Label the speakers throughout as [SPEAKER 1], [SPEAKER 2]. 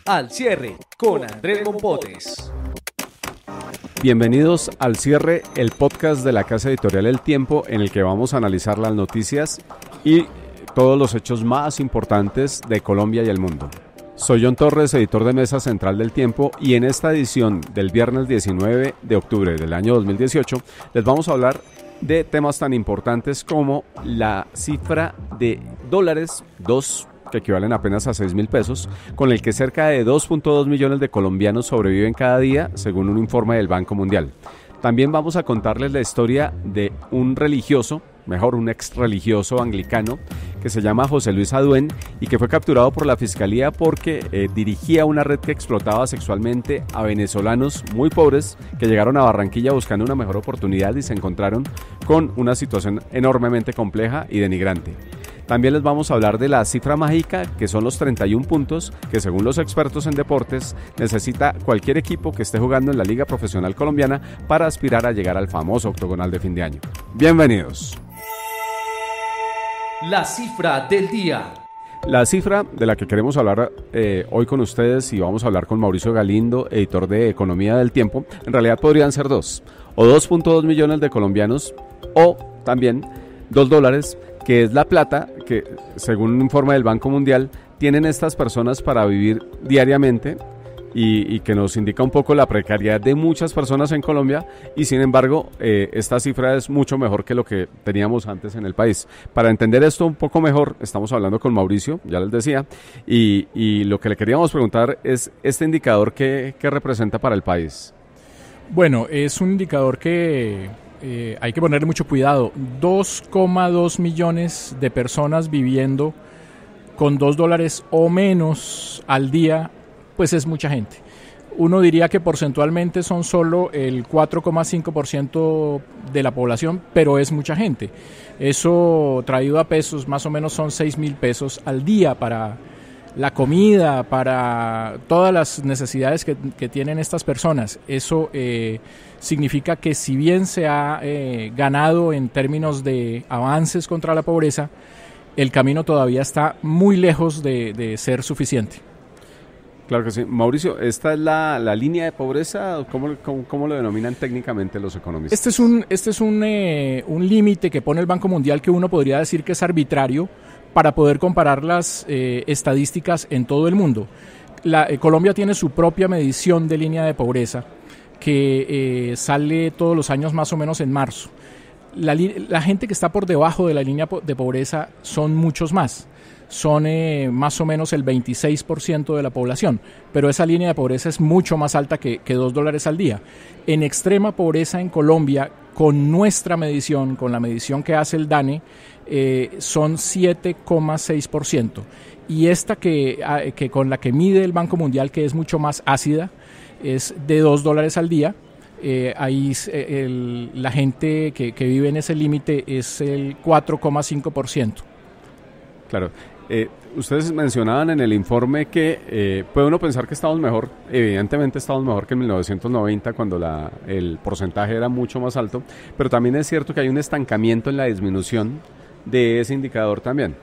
[SPEAKER 1] Al cierre con Andrés Mompotes.
[SPEAKER 2] Bienvenidos al cierre, el podcast de la casa editorial El Tiempo, en el que vamos a analizar las noticias y todos los hechos más importantes de Colombia y el mundo. Soy John Torres, editor de mesa central del Tiempo, y en esta edición del viernes 19 de octubre del año 2018 les vamos a hablar de temas tan importantes como la cifra de dólares, que equivalen apenas a 6.000 pesos, con el que cerca de 2.2 millones de colombianos sobreviven cada día, según un informe del Banco Mundial. También vamos a contarles la historia de un religioso, un ex religioso anglicano, que se llama José Luis Aduén y que fue capturado por la Fiscalía porque dirigía una red que explotaba sexualmente a venezolanos muy pobres que llegaron a Barranquilla buscando una mejor oportunidad y se encontraron con una situación enormemente compleja y denigrante. También les vamos a hablar de la cifra mágica, que son los 31 puntos que, según los expertos en deportes, necesita cualquier equipo que esté jugando en la Liga Profesional Colombiana para aspirar a llegar al famoso octogonal de fin de año. Bienvenidos.
[SPEAKER 1] La cifra del día.
[SPEAKER 2] La cifra de la que queremos hablar hoy con ustedes, y vamos a hablar con Mauricio Galindo, editor de Economía del Tiempo, en realidad podrían ser dos, o 2.2 millones de colombianos, o también $2, que es la plata que, según un informe del Banco Mundial, tienen estas personas para vivir diariamente y que nos indica un poco la precariedad de muchas personas en Colombia, y sin embargo esta cifra es mucho mejor que lo que teníamos antes en el país. Para entender esto un poco mejor, estamos hablando con Mauricio, ya les decía, y lo que le queríamos preguntar es este indicador ¿qué representa para el país?
[SPEAKER 3] Bueno, es un indicador que hay que ponerle mucho cuidado. 2,2 millones de personas viviendo con $2 o menos al día, pues es mucha gente. Uno diría que porcentualmente son solo el 4,5% de la población, pero es mucha gente. Eso traído a pesos, más o menos son 6.000 pesos al día para la comida, para todas las necesidades que tienen estas personas. Eso significa que si bien se ha ganado en términos de avances contra la pobreza, el camino todavía está muy lejos de ser suficiente.
[SPEAKER 2] Claro que sí. Mauricio, ¿esta es la línea de pobreza? ¿Cómo lo denominan técnicamente los economistas?
[SPEAKER 3] Este es un límite que pone el Banco Mundial, que uno podría decir que es arbitrario para poder comparar las estadísticas en todo el mundo. Colombia tiene su propia medición de línea de pobreza que sale todos los años más o menos en marzo. La gente que está por debajo de la línea de pobreza son muchos más. Son más o menos el 26% de la población, pero esa línea de pobreza es mucho más alta que $2 al día. En extrema pobreza en Colombia, con nuestra medición, con la medición que hace el DANE, son 7,6%. Y esta que con la que mide el Banco Mundial, que es mucho más ácida, es de $2 al día. Ahí la gente que vive en ese límite es el 4,5%.
[SPEAKER 2] Claro. Ustedes mencionaban en el informe que puede uno pensar que estamos mejor, evidentemente estamos mejor que en 1990 cuando el porcentaje era mucho más alto, pero también es cierto que hay un estancamiento en la disminución de ese indicador también.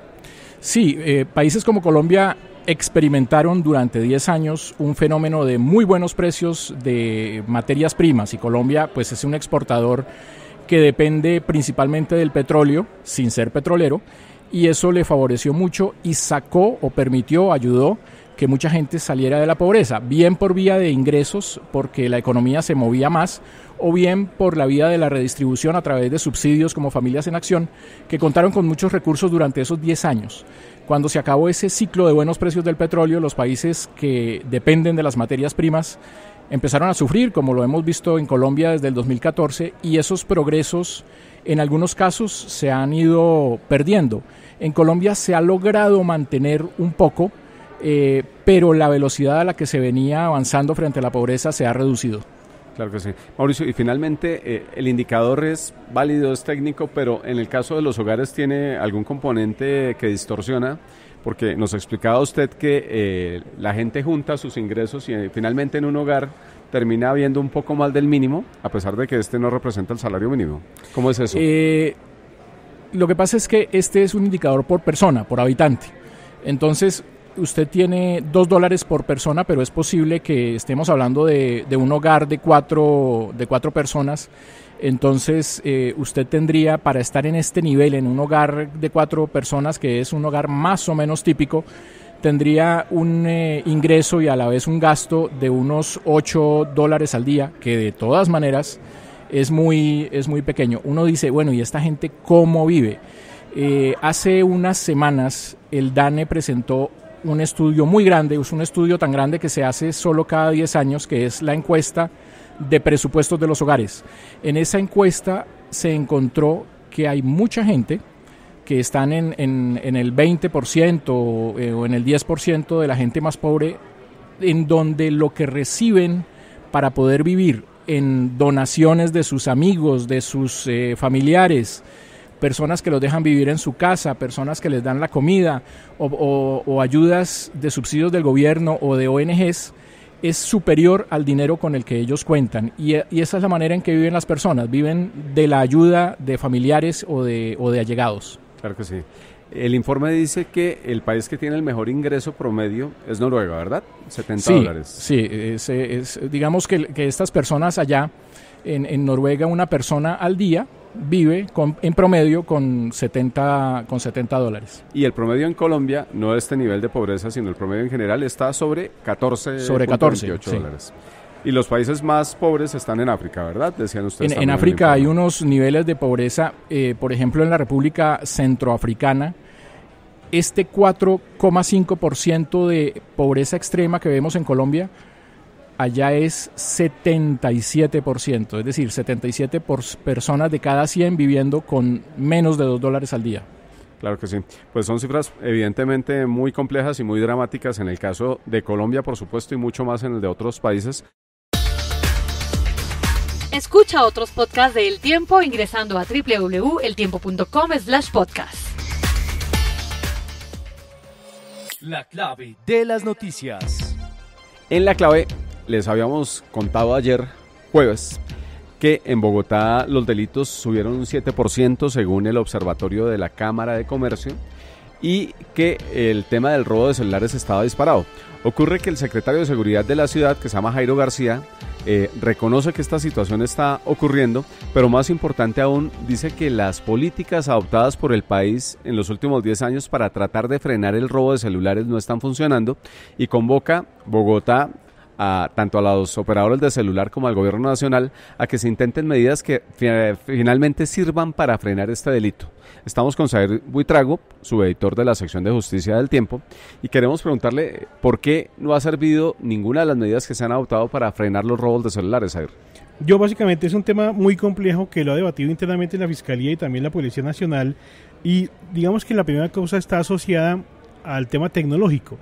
[SPEAKER 3] Sí, países como Colombia experimentaron durante 10 años un fenómeno de muy buenos precios de materias primas, y Colombia pues es un exportador que depende principalmente del petróleo, sin ser petrolero, y eso le favoreció mucho y ayudó que mucha gente saliera de la pobreza, bien por vía de ingresos, porque la economía se movía más, o bien por la vía de la redistribución a través de subsidios como Familias en Acción, que contaron con muchos recursos durante esos 10 años. Cuando se acabó ese ciclo de buenos precios del petróleo, los países que dependen de las materias primas empezaron a sufrir, como lo hemos visto en Colombia desde el 2014, y esos progresos en algunos casos se han ido perdiendo. En Colombia se ha logrado mantener un poco, pero la velocidad a la que se venía avanzando frente a la pobreza se ha reducido.
[SPEAKER 2] Claro que sí. Mauricio, y finalmente el indicador es válido, es técnico, pero en el caso de los hogares ¿tiene algún componente que distorsiona? Porque nos explicaba usted que la gente junta sus ingresos y finalmente en un hogar termina habiendo un poco más del mínimo, a pesar de que este no representa el salario mínimo. ¿Cómo es eso?
[SPEAKER 3] Lo que pasa es que este es un indicador por persona, por habitante. Entonces, usted tiene $2 por persona, pero es posible que estemos hablando de un hogar de cuatro personas. Entonces usted tendría, para estar en este nivel, en un hogar de 4 personas, que es un hogar más o menos típico, tendría un ingreso y a la vez un gasto de unos $8 al día, que de todas maneras es muy pequeño. Uno dice, bueno, ¿y esta gente cómo vive? Hace unas semanas el DANE presentó un estudio muy grande, es un estudio tan grande que se hace solo cada 10 años, que es la encuesta de presupuestos de los hogares. En esa encuesta se encontró que hay mucha gente que están en el 20% o en el 10% de la gente más pobre, en donde lo que reciben para poder vivir en donaciones de sus amigos, de sus familiares, personas que los dejan vivir en su casa, personas que les dan la comida o ayudas de subsidios del gobierno o de ONGs, es superior al dinero con el que ellos cuentan, y esa es la manera en que viven las personas, viven de la ayuda de familiares o de allegados.
[SPEAKER 2] Claro que sí. El informe dice que el país que tiene el mejor ingreso promedio es Noruega, ¿verdad? $70.
[SPEAKER 3] Sí, digamos que estas personas allá, en Noruega, una persona al día vive en promedio con $70.
[SPEAKER 2] Y el promedio en Colombia, no este nivel de pobreza, sino el promedio en general, está sobre 14.
[SPEAKER 3] Sobre 14,
[SPEAKER 2] $14. Y los países más pobres están en África, ¿verdad? Decían ustedes.
[SPEAKER 3] En África hay unos niveles de pobreza, por ejemplo, en la República Centroafricana, este 4,5% de pobreza extrema que vemos en Colombia, allá es 77%, es decir, 77 personas de cada 100 viviendo con menos de $2 al día.
[SPEAKER 2] Claro que sí. Pues son cifras evidentemente muy complejas y muy dramáticas en el caso de Colombia, por supuesto, y mucho más en el de otros países.
[SPEAKER 4] Escucha otros podcasts de El Tiempo ingresando a www.eltiempo.com/podcast.
[SPEAKER 1] La clave de las noticias.
[SPEAKER 2] En la clave les habíamos contado ayer, jueves, que en Bogotá los delitos subieron un 7% según el observatorio de la Cámara de Comercio, y que el tema del robo de celulares estaba disparado. Ocurre que el secretario de Seguridad de la ciudad, que se llama Jairo García, reconoce que esta situación está ocurriendo, pero más importante aún, dice que las políticas adoptadas por el país en los últimos 10 años para tratar de frenar el robo de celulares no están funcionando, y convoca Bogotá tanto a los operadores de celular como al gobierno nacional a que se intenten medidas que finalmente sirvan para frenar este delito. Estamos con Saer Buitrago, subeditor de la sección de Justicia del Tiempo, y queremos preguntarle por qué no ha servido ninguna de las medidas que se han adoptado para frenar los robos de celulares, Saer.
[SPEAKER 5] Yo básicamente es un tema muy complejo que lo ha debatido internamente la Fiscalía y también la Policía Nacional, y digamos que la primera causa está asociada al tema tecnológico.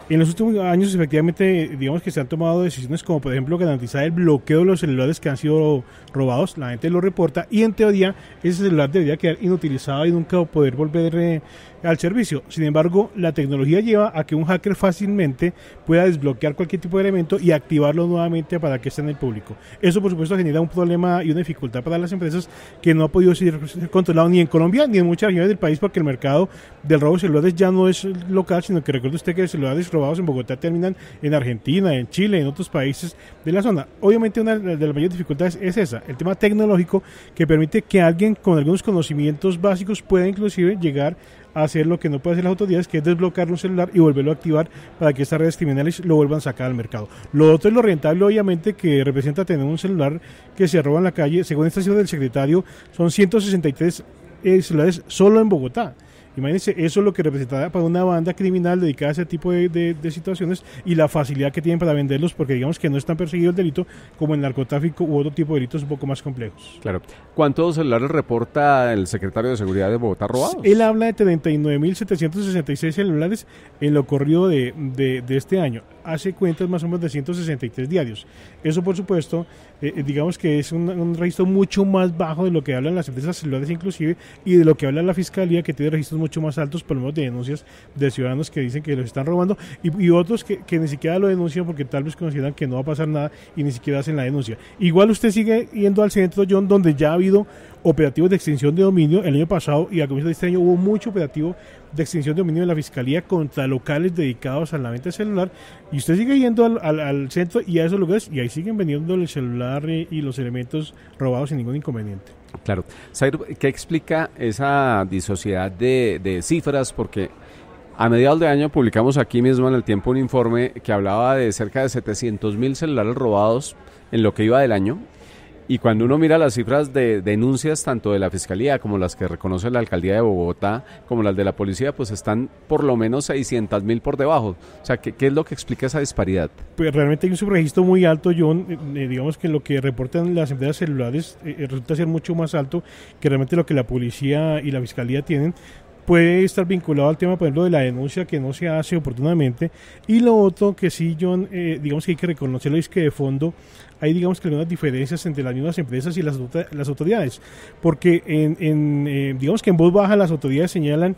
[SPEAKER 5] En los últimos años, efectivamente, digamos que se han tomado decisiones como, por ejemplo, garantizar el bloqueo de los celulares que han sido robados. La gente lo reporta y, en teoría, ese celular debería quedar inutilizado y nunca poder volver al servicio. Sin embargo, la tecnología lleva a que un hacker fácilmente pueda desbloquear cualquier tipo de elemento y activarlo nuevamente para que esté en el público. Eso, por supuesto, genera un problema y una dificultad para las empresas que no ha podido ser controlado ni en Colombia ni en muchas regiones del país, porque el mercado del robo de celulares ya no es local, sino que recuerde usted que los celulares robados en Bogotá terminan en Argentina, en Chile, en otros países de la zona. Obviamente una de las mayores dificultades es esa, el tema tecnológico, que permite que alguien con algunos conocimientos básicos pueda inclusive llegar a hacer lo que no puede hacer las autoridades, que es desbloquear un celular y volverlo a activar para que estas redes criminales lo vuelvan a sacar al mercado. Lo otro es lo rentable, obviamente, que representa tener un celular que se roba en la calle. Según esta cifra del secretario, son 163 celulares solo en Bogotá. Imagínense, eso es lo que representará para una banda criminal dedicada a ese tipo de situaciones, y la facilidad que tienen para venderlos, porque digamos que no están perseguidos el delito como el narcotráfico u otro tipo de delitos un poco más complejos.
[SPEAKER 2] Claro. ¿Cuántos celulares reporta el secretario de Seguridad de Bogotá robados?
[SPEAKER 5] Él habla de 39.766 celulares en lo corrido de este año. Hace cuentas más o menos de 163 diarios. Eso, por supuesto, digamos que es un registro mucho más bajo de lo que hablan las empresas celulares inclusive, y de lo que habla la Fiscalía, que tiene registros mucho más altos por lo menos de denuncias de ciudadanos que dicen que los están robando, y otros que ni siquiera lo denuncian porque tal vez consideran que no va a pasar nada y ni siquiera hacen la denuncia. Igual usted sigue yendo al centro, John, donde ya ha habido operativos de extinción de dominio el año pasado, y a comienzos de este año hubo mucho operativo de extinción de dominio de la Fiscalía contra locales dedicados a la venta de celular, y usted sigue yendo al centro y a esos lugares y ahí siguen vendiendo el celular y los elementos robados sin ningún inconveniente.
[SPEAKER 2] Claro. Zair, ¿qué explica esa disociedad de cifras? Porque a mediados de año publicamos aquí mismo en El Tiempo un informe que hablaba de cerca de 700.000 celulares robados en lo que iba del año. Y cuando uno mira las cifras de denuncias tanto de la Fiscalía como las que reconoce la Alcaldía de Bogotá, como las de la Policía, pues están por lo menos 600.000 por debajo. O sea, ¿qué es lo que explica esa disparidad?
[SPEAKER 5] Pues realmente hay un subregistro muy alto, John. Digamos que lo que reportan las empresas celulares resulta ser mucho más alto que realmente lo que la Policía y la Fiscalía tienen. Puede estar vinculado al tema, por ejemplo, de la denuncia que no se hace oportunamente. Y lo otro que sí, John, digamos que hay que reconocerlo, es que de fondo hay, digamos, que algunas diferencias entre las mismas empresas y las autoridades. Porque digamos que en voz baja las autoridades señalan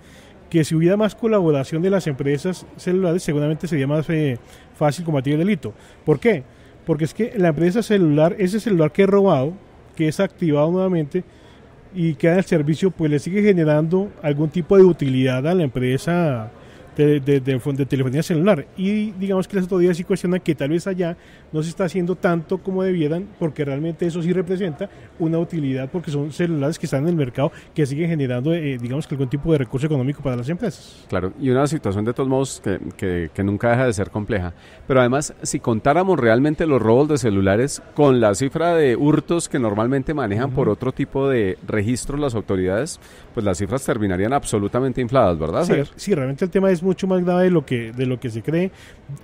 [SPEAKER 5] que si hubiera más colaboración de las empresas celulares, seguramente sería más fácil combatir el delito. ¿Por qué? Porque es que la empresa celular, ese celular que es robado, que es activado nuevamente y queda en el servicio, pues le sigue generando algún tipo de utilidad a la empresa de telefonía celular. Y digamos que las autoridades sí cuestionan que tal vez allá no se está haciendo tanto como debieran, porque realmente eso sí representa una utilidad, porque son celulares que están en el mercado que siguen generando, digamos que algún tipo de recurso económico para las empresas.
[SPEAKER 2] Claro, y una situación de todos modos que nunca deja de ser compleja. Pero además, si contáramos realmente los robos de celulares con la cifra de hurtos que normalmente manejan por otro tipo de registros las autoridades, pues las cifras terminarían absolutamente infladas, ¿verdad?
[SPEAKER 5] Sí, realmente el tema es mucho más grave de lo que se cree.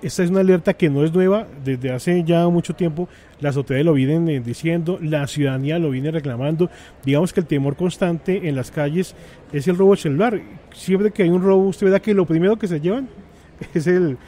[SPEAKER 5] Esta es una alerta que no es nueva, desde hace ya mucho tiempo las autoridades lo vienen diciendo, la ciudadanía lo viene reclamando. Digamos que el temor constante en las calles es el robo celular. Siempre que hay un robo, usted verá que lo primero que se llevan es el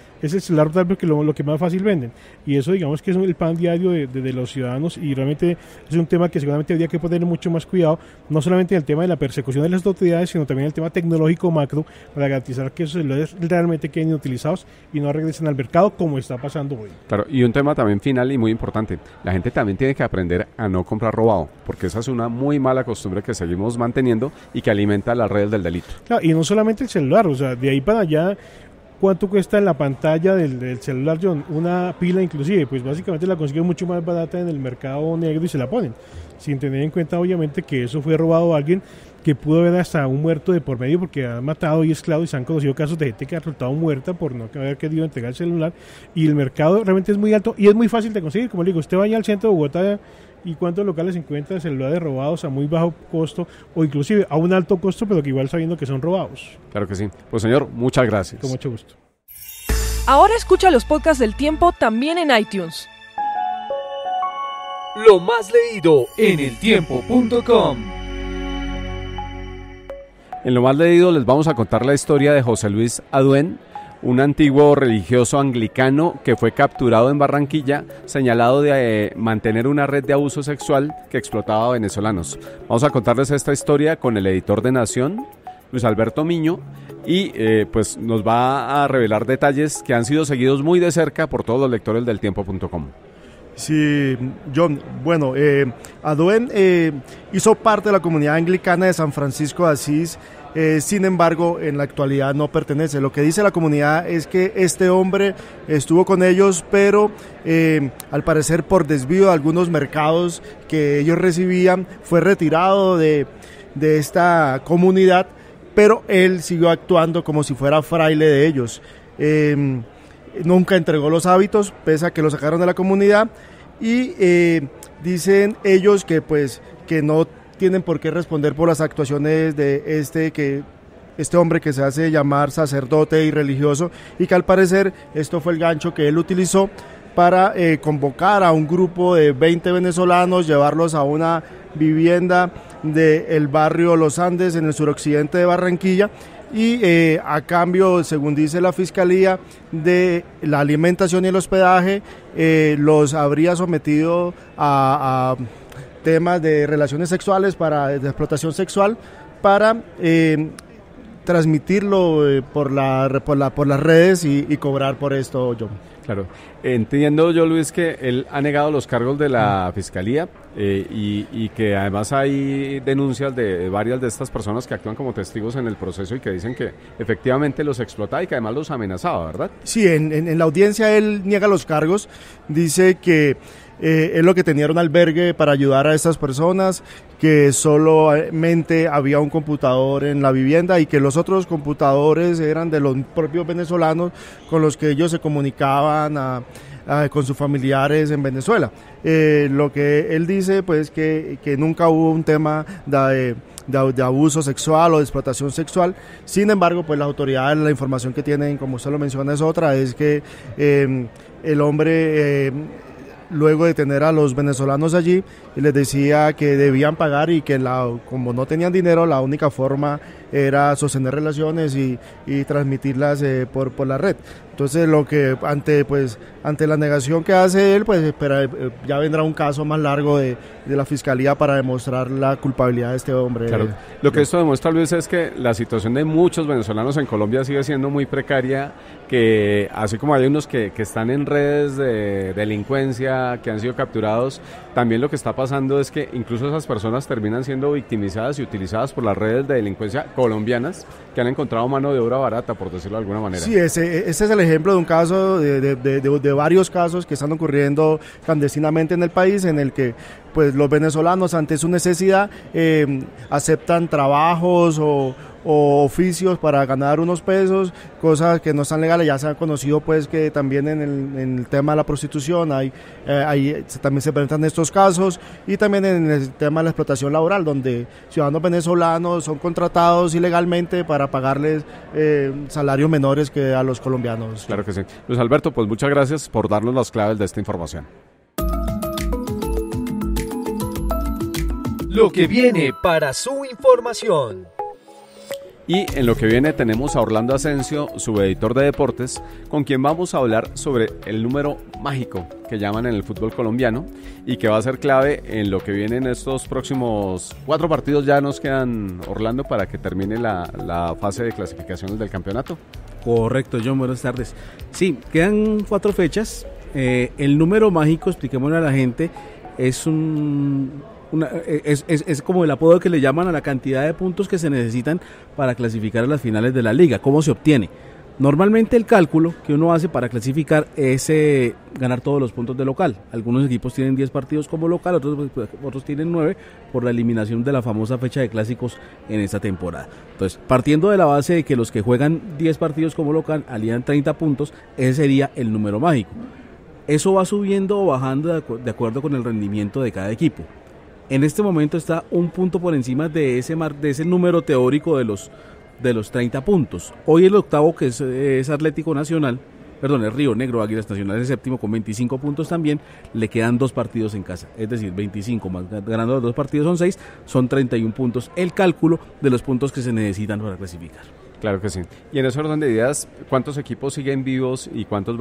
[SPEAKER 5] celular, porque lo que más fácil venden, y eso digamos que es el pan diario de los ciudadanos, y realmente es un tema que seguramente habría que poner mucho más cuidado, no solamente en el tema de la persecución de las autoridades, sino también en el tema tecnológico macro, para garantizar que esos celulares realmente queden utilizados y no regresen al mercado como está pasando hoy.
[SPEAKER 2] Claro, y un tema también final y muy importante, la gente también tiene que aprender a no comprar robado, porque esa es una muy mala costumbre que seguimos manteniendo y que alimenta las redes del delito.
[SPEAKER 5] Claro, y no solamente el celular, o sea, de ahí para allá, ¿cuánto cuesta en la pantalla del celular, John? Una pila inclusive, pues básicamente la consiguen mucho más barata en el mercado negro y se la ponen, sin tener en cuenta obviamente que eso fue robado a alguien que pudo haber hasta un muerto de por medio, porque han matado y esclavos, y se han conocido casos de gente que ha resultado muerta por no haber querido entregar el celular, y el mercado realmente es muy alto y es muy fácil de conseguir. Como le digo, usted vaya al centro de Bogotá y cuántos locales encuentra celulares robados a muy bajo costo o inclusive a un alto costo, pero que igual sabiendo que son robados.
[SPEAKER 2] Claro que sí. Pues señor, muchas gracias.
[SPEAKER 5] Con mucho gusto.
[SPEAKER 6] Ahora escucha los podcasts del Tiempo también en iTunes.
[SPEAKER 1] Lo más leído en eltiempo.com.
[SPEAKER 2] En lo más leído les vamos a contar la historia de José Luis Aduén, un antiguo religioso anglicano que fue capturado en Barranquilla, señalado de mantener una red de abuso sexual que explotaba a venezolanos. Vamos a contarles esta historia con el editor de Nación, Luis Alberto Miño, y pues nos va a revelar detalles que han sido seguidos muy de cerca por todos los lectores del tiempo.com.
[SPEAKER 7] Sí, John, bueno, Aduén hizo parte de la comunidad anglicana de San Francisco de Asís. Sin embargo, en la actualidad no pertenece. Lo que dice la comunidad es que este hombre estuvo con ellos, pero al parecer por desvío de algunos mercados que ellos recibían, fue retirado de esta comunidad, pero él siguió actuando como si fuera fraile de ellos. Nunca entregó los hábitos, pese a que lo sacaron de la comunidad, y dicen ellos que pues que no tienen por qué responder por las actuaciones de este hombre que se hace llamar sacerdote y religioso, y que al parecer esto fue el gancho que él utilizó para convocar a un grupo de 20 venezolanos, llevarlos a una vivienda del barrio Los Andes en el suroccidente de Barranquilla, y a cambio, según dice la fiscalía, de la alimentación y el hospedaje, los habría sometido a temas de relaciones sexuales, de explotación sexual, para transmitirlo por las redes y cobrar por esto, John.
[SPEAKER 2] Claro, entiendo yo, Luis, que él ha negado los cargos de la Fiscalía y que además hay denuncias de varias de estas personas que actúan como testigos en el proceso y que dicen que efectivamente los explotaba y que además los amenazaba, ¿verdad?
[SPEAKER 7] Sí, en la audiencia él niega los cargos, dice que él lo que tenía era un albergue para ayudar a estas personas, que solamente había un computador en la vivienda y que los otros computadores eran de los propios venezolanos con los que ellos se comunicaban con sus familiares en Venezuela. Lo que él dice, pues, que nunca hubo un tema de abuso sexual o de explotación sexual. Sin embargo, pues las autoridades, la información que tienen, como usted lo menciona, es otra, es que el hombre luego de tener a los venezolanos allí, les decía que debían pagar y que como no tenían dinero, la única forma era sostener relaciones y transmitirlas por la red. Entonces, lo que ante la negación que hace él, pues ya vendrá un caso más largo de la Fiscalía para demostrar la culpabilidad de este hombre.
[SPEAKER 2] Claro. Lo que esto demuestra, Luis, es que la situación de muchos venezolanos en Colombia sigue siendo muy precaria, que así como hay unos que están en redes de delincuencia, que han sido capturados, también lo que está pasando es que incluso esas personas terminan siendo victimizadas y utilizadas por las redes de delincuencia colombianas que han encontrado mano de obra barata, por decirlo de alguna manera.
[SPEAKER 7] Sí, ese es el ejemplo de un caso, de varios casos que están ocurriendo clandestinamente en el país, en el que pues los venezolanos, ante su necesidad, aceptan trabajos o oficios para ganar unos pesos, cosas que no están legales. Ya se ha conocido pues que también en el tema de la prostitución también se presentan estos casos, y también en el tema de la explotación laboral, donde ciudadanos venezolanos son contratados ilegalmente para pagarles salarios menores que a los colombianos.
[SPEAKER 2] Claro que sí. Luis Alberto, pues muchas gracias por darnos las claves de esta información.
[SPEAKER 1] Lo que viene para su información.
[SPEAKER 2] Y en lo que viene tenemos a Orlando Asensio, subeditor de deportes, con quien vamos a hablar sobre el número mágico que llaman en el fútbol colombiano y que va a ser clave en lo que viene en estos próximos 4 partidos. Ya nos quedan, Orlando, para que termine la fase de clasificaciones del campeonato.
[SPEAKER 8] Correcto, John, buenas tardes. Sí, quedan 4 fechas. El número mágico, expliquémosle a la gente, es es como el apodo que le llaman a la cantidad de puntos que se necesitan para clasificar a las finales de la liga. ¿Cómo se obtiene? Normalmente el cálculo que uno hace para clasificar es ganar todos los puntos de local. Algunos equipos tienen 10 partidos como local, otros tienen 9 por la eliminación de la famosa fecha de clásicos en esta temporada. Entonces, partiendo de la base de que los que juegan 10 partidos como local alían 30 puntos, ese sería el número mágico. Eso va subiendo o bajando de acuerdo con el rendimiento de cada equipo. En este momento está un punto por encima de ese número teórico de los 30 puntos. Hoy el octavo, que es Atlético Nacional, es Río Negro, Águilas Nacional, el séptimo con 25 puntos también, le quedan 2 partidos en casa, es decir, 25 más ganando los 2 partidos son 6, son 31 puntos el cálculo de los puntos que se necesitan para clasificar.
[SPEAKER 2] Claro que sí. Y en ese orden de ideas, ¿cuántos equipos siguen vivos y cuántos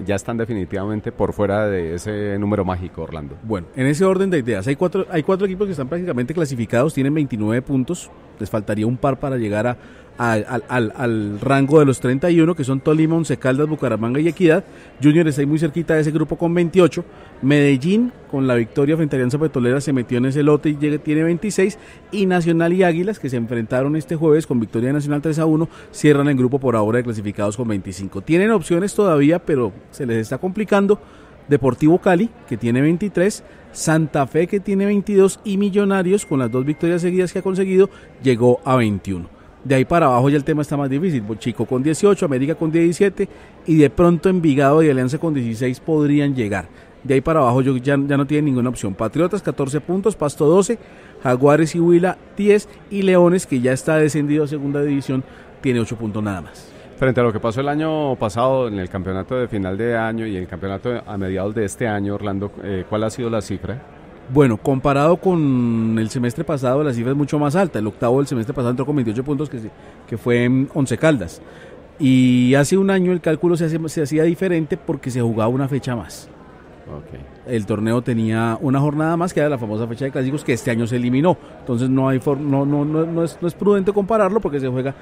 [SPEAKER 2] ya están definitivamente por fuera de ese número mágico, Orlando?
[SPEAKER 8] Bueno, en ese orden de ideas, hay cuatro equipos que están prácticamente clasificados, tienen 29 puntos, les faltaría un par para llegar al rango de los 31, que son Tolima, Once Caldas, Bucaramanga y Equidad. Junior está ahí muy cerquita de ese grupo con 28. Medellín, con la victoria frente a Alianza Petrolera, se metió en ese lote y tiene 26. Y Nacional y Águilas, que se enfrentaron este jueves con victoria de Nacional 3-1, cierran el grupo por ahora de clasificados con 25. Tienen opciones todavía, pero se les está complicando. Deportivo Cali, que tiene 23, Santa Fe, que tiene 22, y Millonarios, con las 2 victorias seguidas que ha conseguido, llegó a 21. De ahí para abajo ya el tema está más difícil. Chico con 18, América con 17 y de pronto Envigado y Alianza con 16 podrían llegar. De ahí para abajo ya no tienen ninguna opción. Patriotas 14 puntos, Pasto 12, Jaguares y Huila 10 y Leones, que ya está descendido a segunda división, tiene 8 puntos nada más.
[SPEAKER 2] Frente a lo que pasó el año pasado en el campeonato de final de año y el campeonato a mediados de este año, Orlando, ¿cuál ha sido la cifra?
[SPEAKER 8] Bueno, comparado con el semestre pasado, la cifra es mucho más alta. El octavo del semestre pasado entró con 28 puntos, que fue en Once Caldas. Y hace un año el cálculo se hacía diferente porque se jugaba una fecha más. Okay. El torneo tenía una jornada más, que era la famosa fecha de clásicos, que este año se eliminó. Entonces no es prudente compararlo porque se juega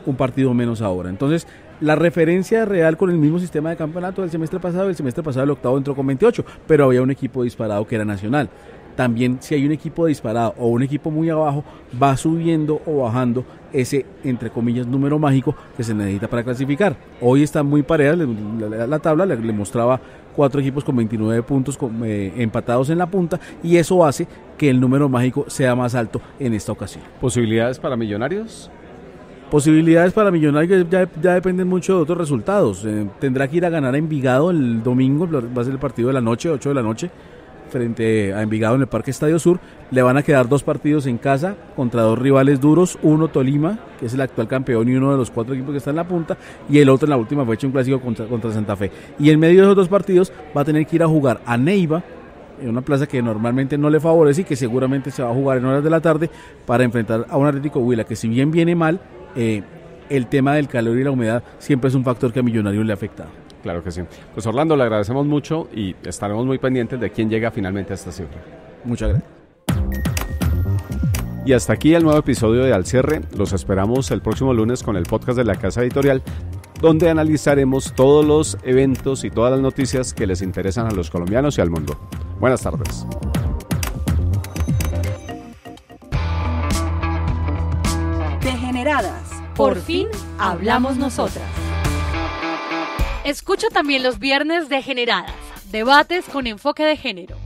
[SPEAKER 8] un partido menos ahora. Entonces La referencia real con el mismo sistema de campeonato del semestre pasado, el octavo entró con 28, pero había un equipo disparado que era Nacional. También si hay un equipo disparado o un equipo muy abajo, va subiendo o bajando ese, entre comillas, número mágico que se necesita para clasificar. Hoy está muy pareja la tabla, le mostraba 4 equipos con 29 puntos empatados en la punta, y eso hace que el número mágico sea más alto en esta ocasión.
[SPEAKER 2] ¿Posibilidades para Millonarios?
[SPEAKER 8] Posibilidades para Millonarios ya dependen mucho de otros resultados. Tendrá que ir a ganar a Envigado el domingo, va a ser el partido de la noche, 8 de la noche, frente a Envigado en el Parque Estadio Sur. Le van a quedar 2 partidos en casa contra 2 rivales duros, uno Tolima, que es el actual campeón y uno de los 4 equipos que está en la punta, y el otro en la última fecha un clásico contra Santa Fe. Y en medio de esos 2 partidos va a tener que ir a jugar a Neiva, en una plaza que normalmente no le favorece y que seguramente se va a jugar en horas de la tarde, para enfrentar a un Atlético Huila que, si bien viene mal, el tema del calor y la humedad siempre es un factor que a Millonarios le ha afectado.
[SPEAKER 2] Claro que sí. Pues Orlando, le agradecemos mucho y estaremos muy pendientes de quién llega finalmente a esta cifra.
[SPEAKER 8] Muchas gracias.
[SPEAKER 2] Y hasta aquí el nuevo episodio de Al Cierre. Los esperamos el próximo lunes con el podcast de la Casa Editorial, donde analizaremos todos los eventos y todas las noticias que les interesan a los colombianos y al mundo. Buenas tardes.
[SPEAKER 6] Degeneradas.
[SPEAKER 4] Por fin hablamos nosotras. Escucha también los viernes Degeneradas, debates con enfoque de género.